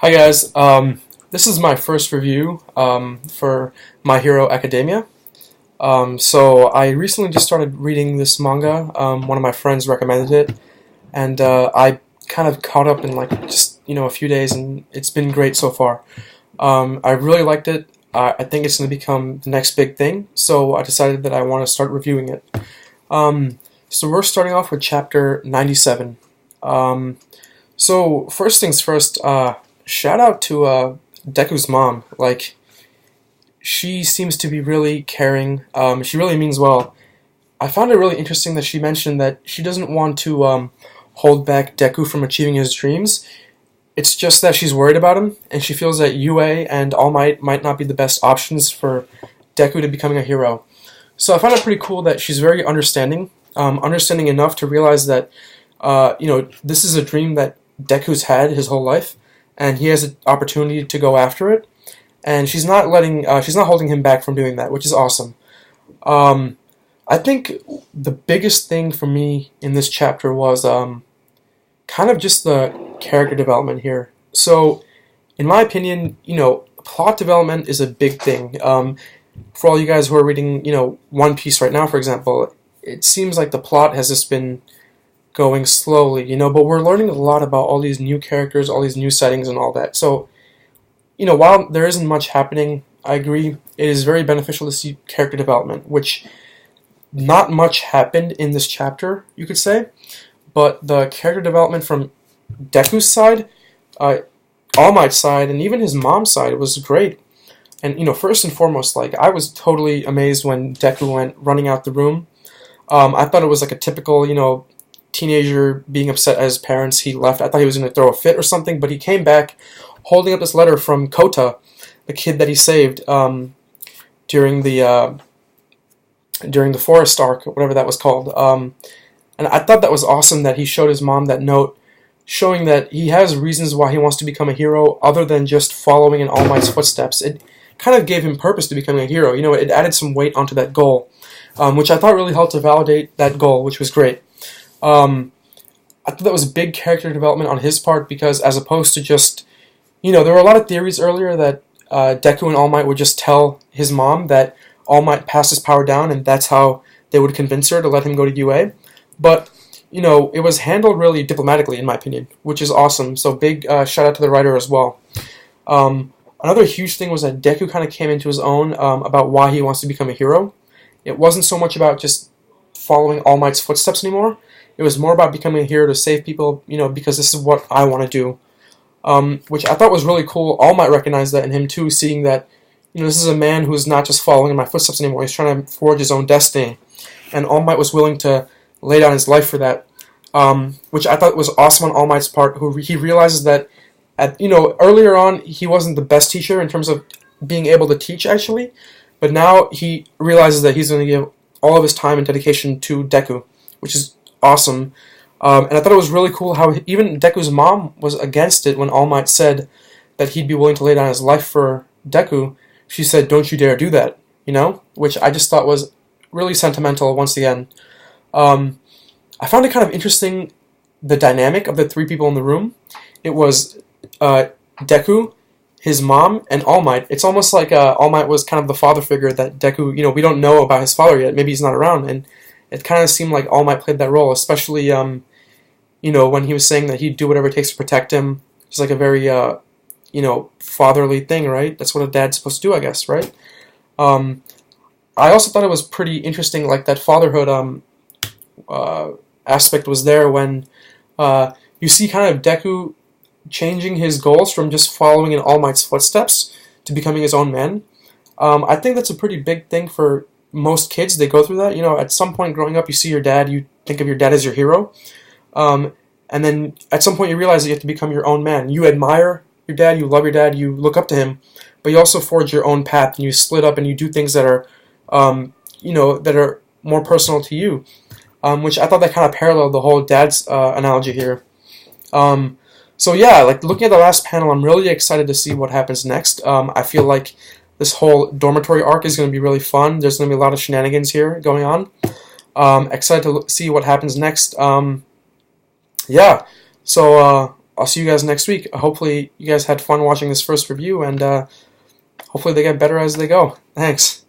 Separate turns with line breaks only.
Hi guys, this is my first review for My Hero Academia. So I recently just started reading this manga. One of my friends recommended it, and I kind of caught up in like just a few days, and it's been great so far. I really liked it. I think it's going to become the next big thing, so I decided that I want to start reviewing it. So we're starting off with chapter 97. So first things first. Shout out to Deku's mom. Like, she seems to be really caring. She really means well. I found it really interesting that she mentioned that she doesn't want to hold back Deku from achieving his dreams. It's just that she's worried about him, and she feels that UA and All Might might not be the best options for Deku to becoming a hero. So I found it pretty cool that she's very understanding, understanding enough to realize that this is a dream that Deku's had his whole life, and he has an opportunity to go after it, and she's not holding him back from doing that, which is awesome. I think the biggest thing for me in this chapter was kind of just the character development here. So, in my opinion, plot development is a big thing. For all you guys who are reading, One Piece right now, for example, it seems like the plot has just been going slowly, but we're learning a lot about all these new characters, all these new settings and all that. So, while there isn't much happening, I agree, it is very beneficial to see character development, which not much happened in this chapter, you could say, but the character development from Deku's side, All Might's side, and even his mom's side was great. And, first and foremost, like, I was totally amazed when Deku went running out the room. I thought it was like a typical, teenager being upset at his parents. He left. I thought he was going to throw a fit or something, but he came back holding up this letter from Kota, the kid that he saved during the forest arc, whatever that was called. And I thought that was awesome that he showed his mom that note, showing that he has reasons why he wants to become a hero other than just following in All Might's footsteps. It kind of gave him purpose to becoming a hero. It added some weight onto that goal, which I thought really helped to validate that goal, which was great. I thought that was big character development on his part, because as opposed to just, there were a lot of theories earlier that Deku and All Might would just tell his mom that All Might passed his power down, and that's how they would convince her to let him go to UA. But, it was handled really diplomatically, in my opinion, which is awesome. So big shout out to the writer as well. Another huge thing was that Deku kind of came into his own about why he wants to become a hero. It wasn't so much about just following All Might's footsteps anymore. It was more about becoming a hero to save people, because this is what I want to do. Which I thought was really cool. All Might recognized that in him too, seeing that, this is a man who's not just following in my footsteps anymore. He's trying to forge his own destiny. And All Might was willing to lay down his life for that. Which I thought was awesome on All Might's part, who he realizes that, earlier on, he wasn't the best teacher in terms of being able to teach, actually. But now he realizes that he's going to give all of his time and dedication to Deku, which is awesome. And I thought it was really cool how even Deku's mom was against it when All Might said that he'd be willing to lay down his life for Deku. She said, "Don't you dare do that," which I just thought was really sentimental once again. I found it kind of interesting, the dynamic of the three people in the room. It was Deku, his mom, and All Might. It's almost like All Might was kind of the father figure that Deku, we don't know about his father yet. Maybe he's not around, and it kind of seemed like All Might played that role, especially, when he was saying that he'd do whatever it takes to protect him. It's like a very, fatherly thing, right? That's what a dad's supposed to do, I guess, right? I also thought it was pretty interesting, like that fatherhood aspect was there when you see kind of Deku changing his goals from just following in All Might's footsteps to becoming his own man. I think that's a pretty big thing for most kids. They go through that. At some point growing up, you see your dad, you think of your dad as your hero. And then at some point you realize that you have to become your own man. You admire your dad, you love your dad, you look up to him, but you also forge your own path, and you split up and you do things that are, that are more personal to you. Which I thought that kind of paralleled the whole dad's analogy here. So yeah, like looking at the last panel, I'm really excited to see what happens next. I feel like this whole dormitory arc is going to be really fun. There's going to be a lot of shenanigans here going on. Excited to see what happens next. Yeah, so I'll see you guys next week. Hopefully you guys had fun watching this first review, and hopefully they get better as they go. Thanks.